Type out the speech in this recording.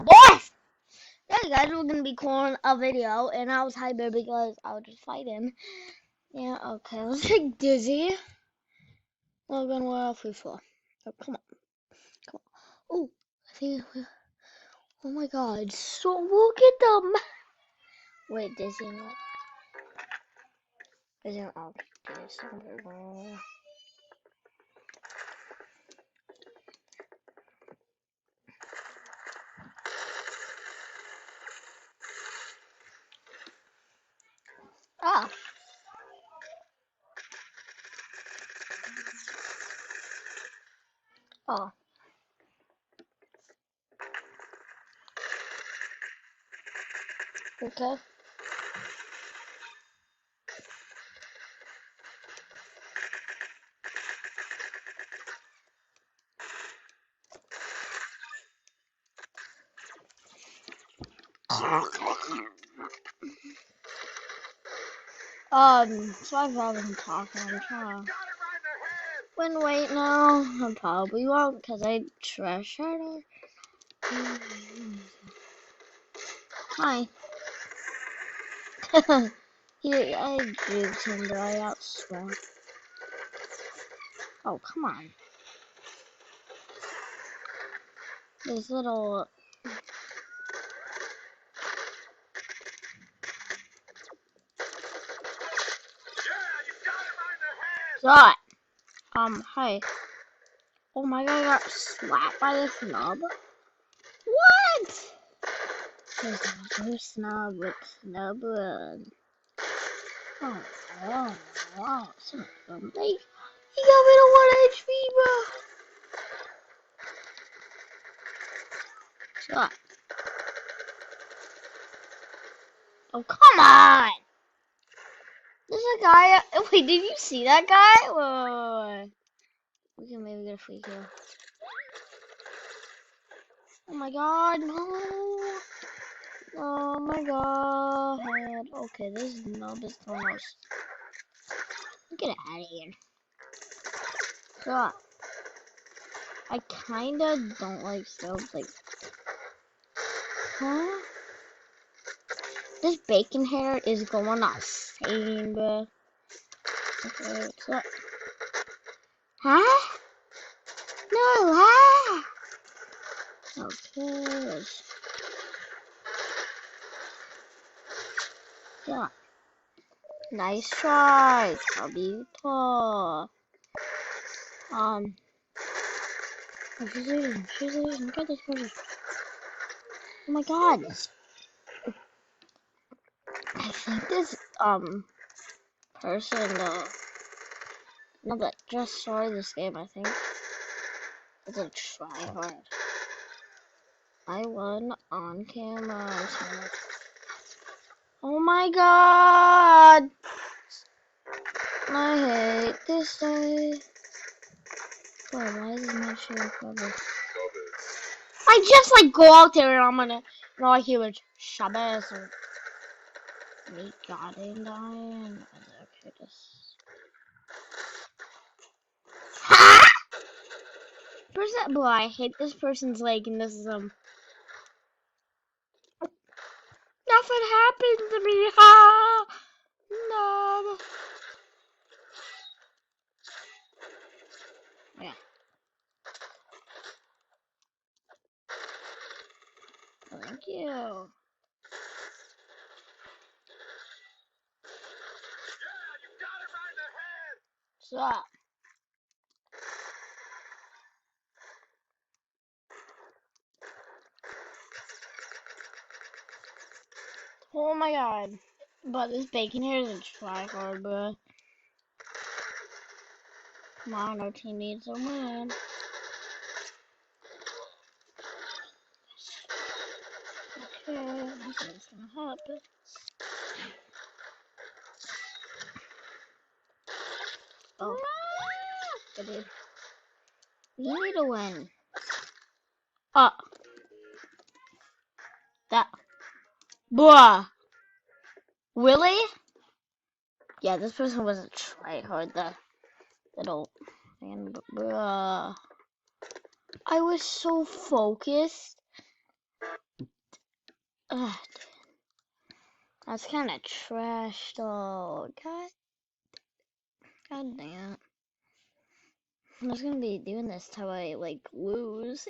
boys! Hey guys, we're gonna be calling a video, and I was hyper because I was just fighting. Yeah, okay, let's take Dizzy. Logan, what else we for? Oh, come on, come on. Oh, I think, oh my god, so look at them. Wait, Dizzy, what? Dizzy, oh, Dizzy. Ah, oh, okay. So I've been talking, I'm trying to win weight now. I probably won't, because I trash her. Hi. Here, I duped him, but I outswam. Oh, come on. This little... Shot! Hi. Oh my god, I got slapped by the snub? What? There's no snub with snub run. Oh, something. He got me to 1 HP, bro. Shot. Oh, come on! There's a guy. Wait, did you see that guy? Wait. We can maybe get a free kill. Oh my god, no! Oh my god. Okay, this is almost. Get out of here. So, I kinda don't like stuff like. Huh? This bacon hair is going insane, bro. Okay, so. Huh? No, huh? Okay. Yeah. Nice try, Cubito. Oh, she's losing. She's losing. Look at this person. Oh my god. I think this, person, no, that just started this game, I think, is a tryhard. I won on camera. Oh my god. I hate this day. Oh, why is my shirt covered? I just like go out there and I'm gonna, you know, I hear it, Shabbos or me goddamn dying. Okay, just. Ha! Person, boy, I hate this person's leg, and this is nothing happened to me. Ha! No. Yeah. Thank you. Stop. Oh my god. But this bacon here is a tryhard, bro. Come on, our team needs a win. Okay, nothing's gonna happen. Oh, dude. We need a win. Oh, that. Bruh. Really? Yeah, this person was a tryhard. The little man, bruh. I was so focused. Ah, that's kind of trash, though. God damn. I'm just gonna be doing this till I, like, lose.